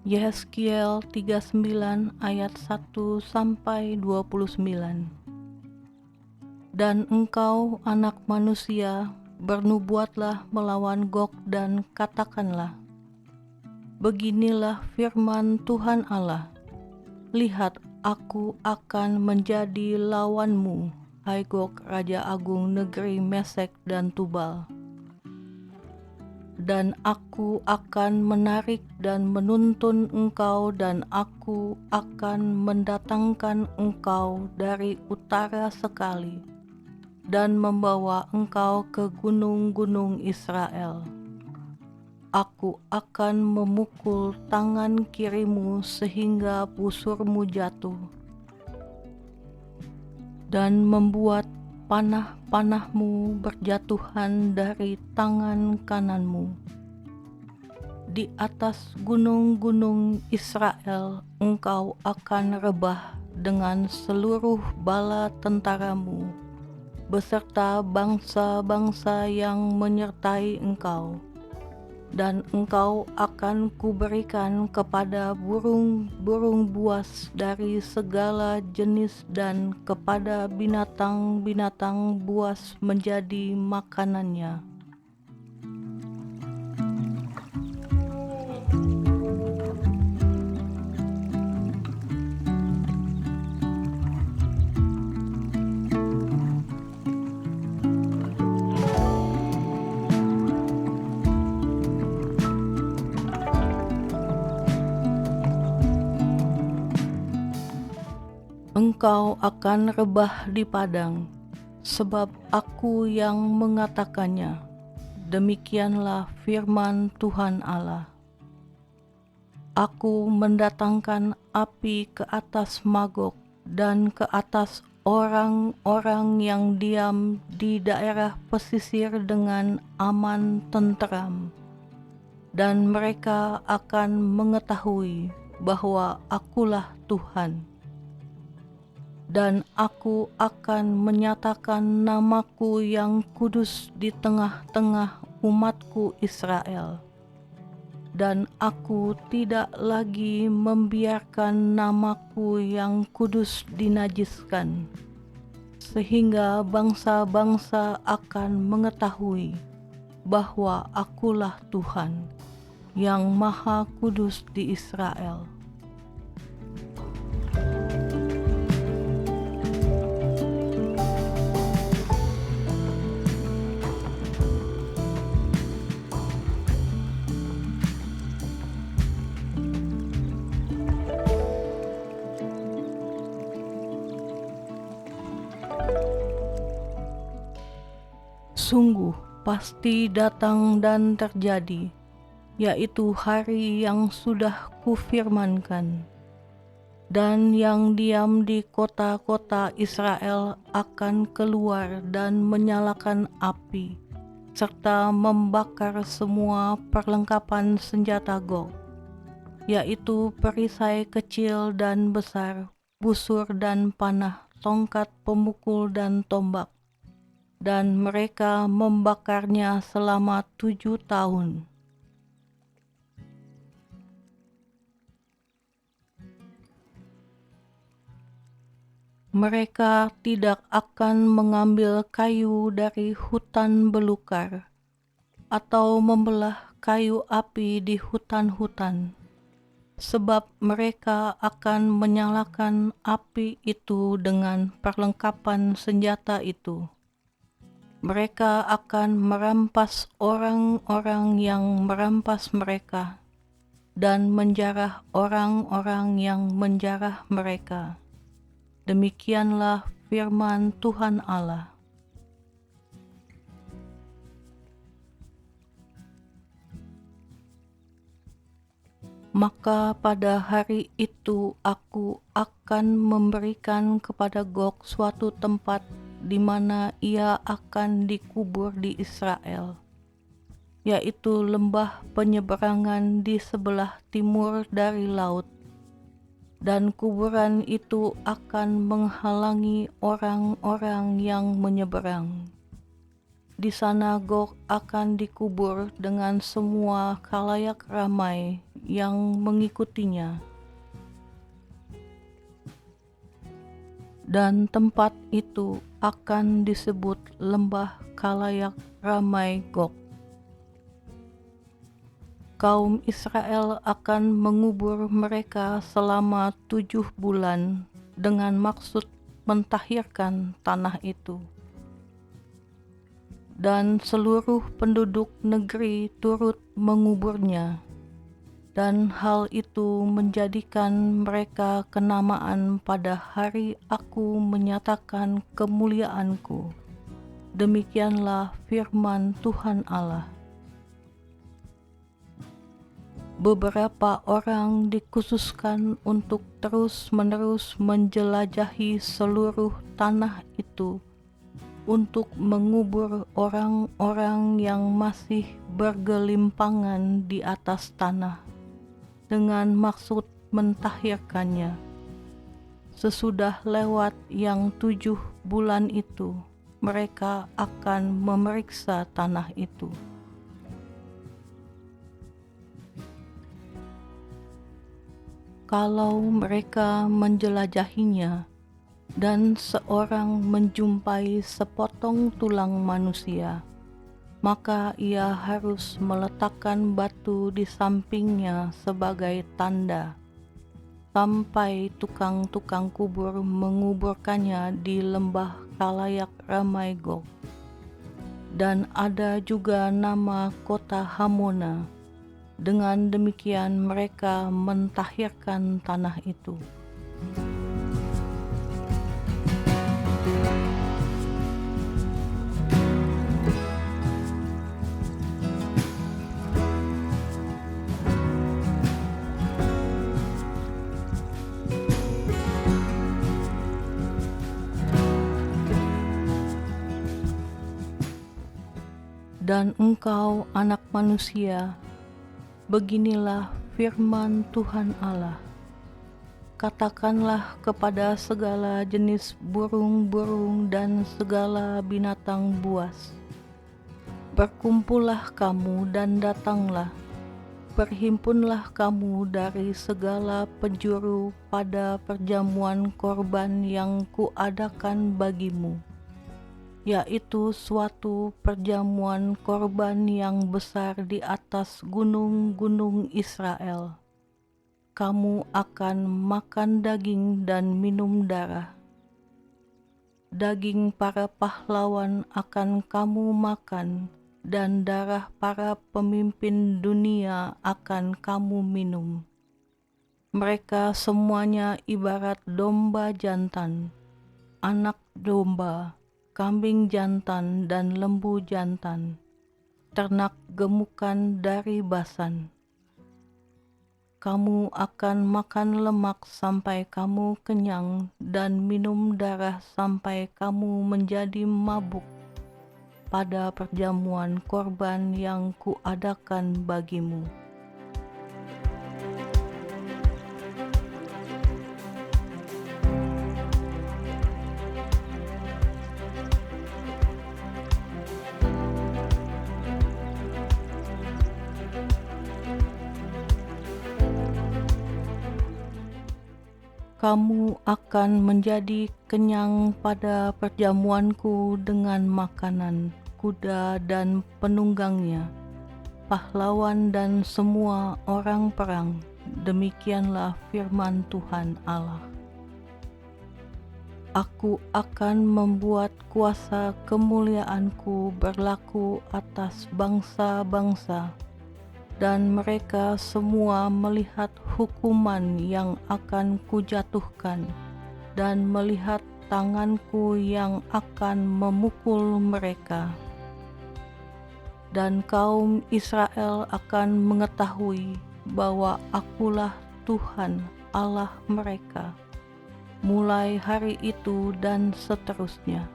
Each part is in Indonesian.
Yehezkiel 39 ayat 1 sampai 29. Dan engkau, anak manusia, bernubuatlah melawan Gog dan katakanlah, beginilah firman Tuhan Allah, lihat, aku akan menjadi lawanmu, hai Gog, raja agung negeri Mesek dan Tubal. Dan aku akan menarik dan menuntun engkau, dan aku akan mendatangkan engkau dari utara sekali, dan membawa engkau ke gunung-gunung Israel. Aku akan memukul tangan kirimu sehingga busurmu jatuh, dan membuat panah-panahmu berjatuhan dari tangan kananmu. Di atas gunung-gunung Israel engkau akan rebah dengan seluruh bala tentaramu, beserta bangsa-bangsa yang menyertai engkau. Dan engkau akan kuberikan kepada burung-burung buas dari segala jenis dan kepada binatang-binatang buas menjadi makanannya. Engkau akan rebah di padang, sebab aku yang mengatakannya. Demikianlah firman Tuhan Allah. Aku mendatangkan api ke atas Magog dan ke atas orang-orang yang diam di daerah pesisir dengan aman tenteram, dan mereka akan mengetahui bahwa akulah Tuhan. Dan aku akan menyatakan namaku yang kudus di tengah-tengah umatku Israel. Dan aku tidak lagi membiarkan namaku yang kudus dinajiskan, sehingga bangsa-bangsa akan mengetahui bahwa akulah Tuhan, yang Maha Kudus di Israel. Sungguh pasti datang dan terjadi, yaitu hari yang sudah kufirmankan. Dan yang diam di kota-kota Israel akan keluar dan menyalakan api, serta membakar semua perlengkapan senjata Gog, yaitu perisai kecil dan besar, busur dan panah, tongkat pemukul dan tombak. Dan mereka membakarnya selama 7 tahun. Mereka tidak akan mengambil kayu dari hutan belukar, atau membelah kayu api di hutan-hutan, sebab mereka akan menyalakan api itu dengan perlengkapan senjata itu. Mereka akan merampas orang-orang yang merampas mereka, dan menjarah orang-orang yang menjarah mereka. Demikianlah firman Tuhan Allah. Maka pada hari itu aku akan memberikan kepada Gog suatu tempat di mana ia akan dikubur di Israel, yaitu lembah penyeberangan di sebelah timur dari laut. Dan kuburan itu akan menghalangi orang-orang yang menyeberang. Di sana Gog akan dikubur dengan semua khalayak ramai yang mengikutinya. Dan tempat itu akan disebut lembah Kalayak Ramai Gog. Kaum Israel akan mengubur mereka selama 7 bulan dengan maksud mentahirkan tanah itu. Dan seluruh penduduk negeri turut menguburnya. Dan hal itu menjadikan mereka kenamaan pada hari aku menyatakan kemuliaanku. Demikianlah firman Tuhan Allah. Beberapa orang dikhususkan untuk terus-menerus menjelajahi seluruh tanah itu, untuk mengubur orang-orang yang masih bergelimpangan di atas tanah, dengan maksud mentahirkannya. Sesudah lewat yang 7 bulan itu, mereka akan memeriksa tanah itu. Kalau mereka menjelajahinya, dan seorang menjumpai sepotong tulang manusia, maka ia harus meletakkan batu di sampingnya sebagai tanda, sampai tukang-tukang kubur menguburkannya di lembah Kalayak Ramai Gog. Dan ada juga nama kota Hamona. Dengan demikian mereka mentahirkan tanah itu. Dan engkau, anak manusia, beginilah firman Tuhan Allah. Katakanlah kepada segala jenis burung-burung dan segala binatang buas, berkumpullah kamu dan datanglah, berhimpunlah kamu dari segala penjuru pada perjamuan korban yang kuadakan bagimu, yaitu suatu perjamuan korban yang besar di atas gunung-gunung Israel. Kamu akan makan daging dan minum darah. Daging para pahlawan akan kamu makan, dan darah para pemimpin dunia akan kamu minum. Mereka semuanya ibarat domba jantan, anak domba, kambing jantan dan lembu jantan, ternak gemukan dari Basan. Kamu akan makan lemak sampai kamu kenyang dan minum darah sampai kamu menjadi mabuk pada perjamuan korban yang kuadakan bagimu. Kamu akan menjadi kenyang pada perjamuanku dengan makanan, kuda dan penunggangnya, pahlawan dan semua orang perang. Demikianlah firman Tuhan Allah. Aku akan membuat kuasa kemuliaanku berlaku atas bangsa-bangsa, dan mereka semua melihat hukuman yang akan kujatuhkan, dan melihat tanganku yang akan memukul mereka. Dan kaum Israel akan mengetahui bahwa akulah Tuhan Allah mereka, mulai hari itu dan seterusnya.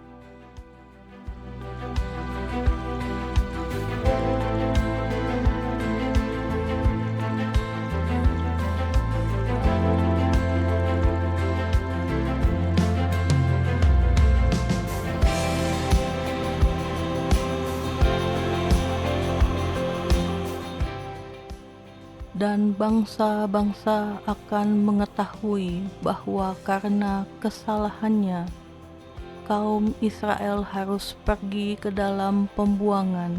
dan bangsa-bangsa akan mengetahui bahwa karena kesalahannya kaum Israel harus pergi ke dalam pembuangan,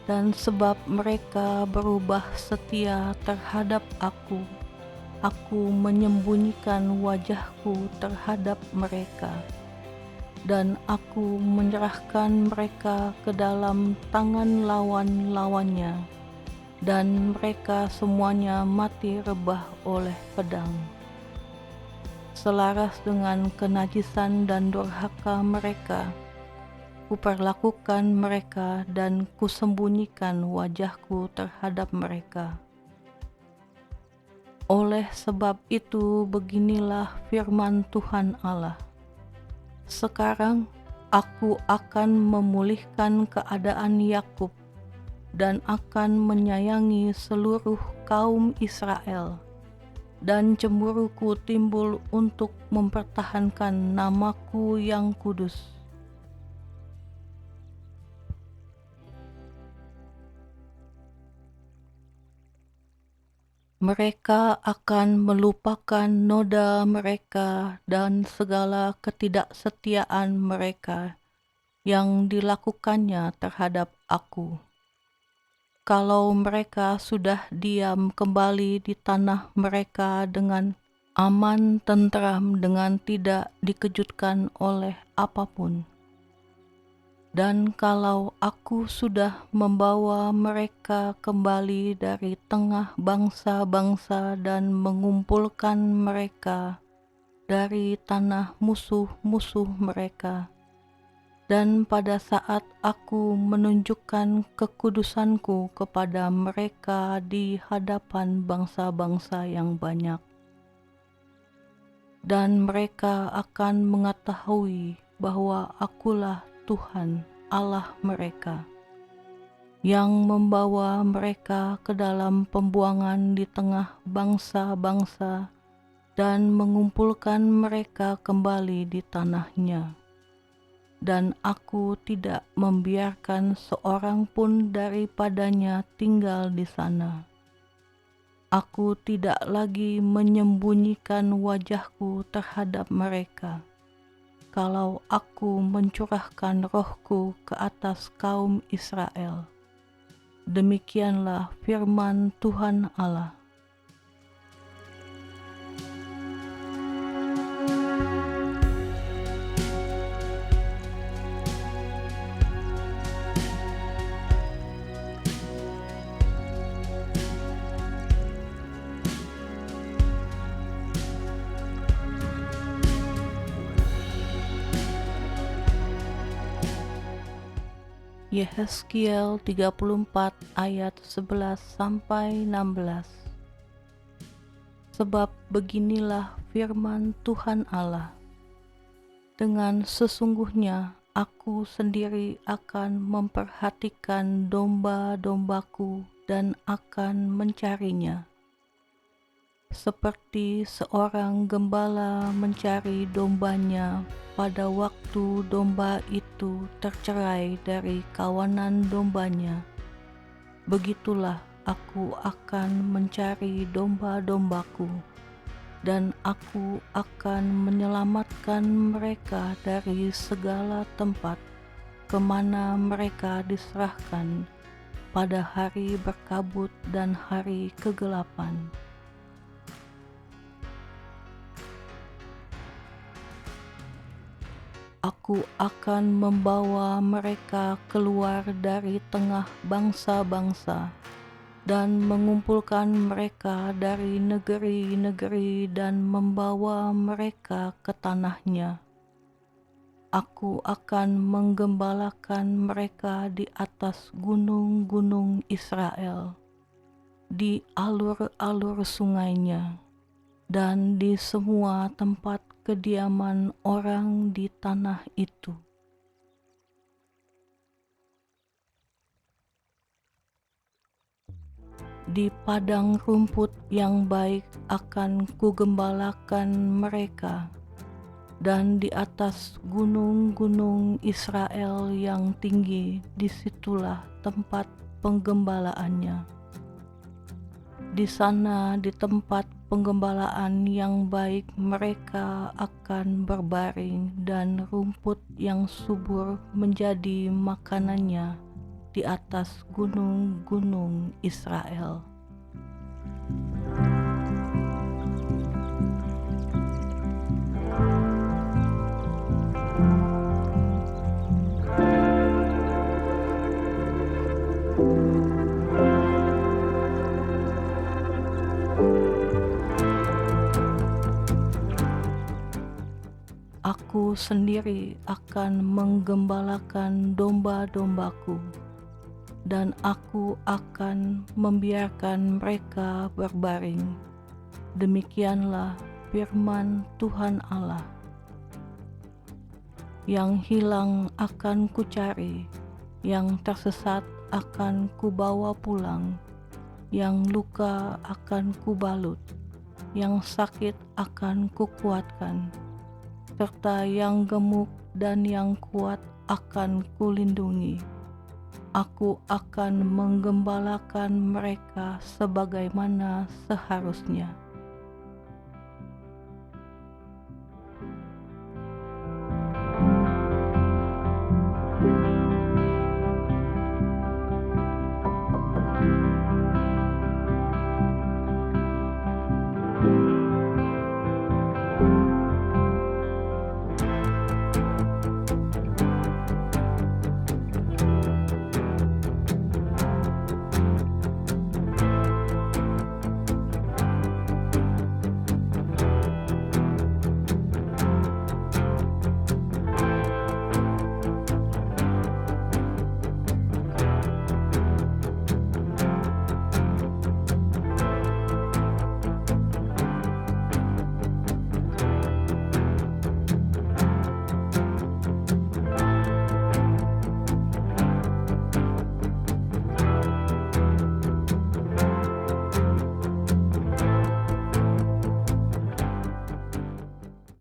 dan sebab mereka berubah setia terhadap aku menyembunyikan wajahku terhadap mereka, dan aku menyerahkan mereka ke dalam tangan lawan-lawannya, dan mereka semuanya mati rebah oleh pedang. Selaras dengan kenajisan dan durhaka mereka, kuperlakukan mereka dan kusembunyikan wajahku terhadap mereka. Oleh sebab itu beginilah firman Tuhan Allah. Sekarang aku akan memulihkan keadaan Yakub dan akan menyayangi seluruh kaum Israel, dan cemburuku timbul untuk mempertahankan namaku yang kudus. Mereka akan melupakan noda mereka dan segala ketidaksetiaan mereka yang dilakukannya terhadap aku. Kalau mereka sudah diam kembali di tanah mereka dengan aman tentram, dengan tidak dikejutkan oleh apapun. Dan kalau aku sudah membawa mereka kembali dari tengah bangsa-bangsa dan mengumpulkan mereka dari tanah musuh-musuh mereka, dan pada saat aku menunjukkan kekudusanku kepada mereka di hadapan bangsa-bangsa yang banyak, dan mereka akan mengetahui bahwa akulah Tuhan Allah mereka, yang membawa mereka ke dalam pembuangan di tengah bangsa-bangsa dan mengumpulkan mereka kembali di tanahnya. Dan aku tidak membiarkan seorang pun daripadanya tinggal di sana. Aku tidak lagi menyembunyikan wajahku terhadap mereka, kalau aku mencurahkan rohku ke atas kaum Israel. Demikianlah firman Tuhan Allah. Yehezkiel 34 ayat 11-16. Sebab beginilah firman Tuhan Allah, dengan sesungguhnya aku sendiri akan memperhatikan domba-dombaku dan akan mencarinya, seperti seorang gembala mencari dombanya pada waktu domba itu tercerai dari kawanan dombanya. Begitulah aku akan mencari domba-dombaku, dan aku akan menyelamatkan mereka dari segala tempat kemana mereka diserahkan pada hari berkabut dan hari kegelapan. Aku akan membawa mereka keluar dari tengah bangsa-bangsa dan mengumpulkan mereka dari negeri-negeri dan membawa mereka ke tanahnya. Aku akan menggembalakan mereka di atas gunung-gunung Israel, di alur-alur sungainya, dan di semua tempat kediaman orang di tanah itu. Di padang rumput yang baik akan kugembalakan mereka, dan di atas gunung-gunung Israel yang tinggi, disitulah tempat penggembalaannya. Di sana, di tempat penggembalaan yang baik, mereka akan berbaring, dan rumput yang subur menjadi makanannya di atas gunung-gunung Israel. Aku sendiri akan menggembalakan domba-dombaku, dan aku akan membiarkan mereka berbaring. Demikianlah firman Tuhan Allah. Yang hilang akan kucari, yang tersesat akan kubawa pulang, yang luka akan kubalut, yang sakit akan kukuatkan, serta yang gemuk dan yang kuat akan kulindungi. Aku akan menggembalakan mereka sebagaimana seharusnya.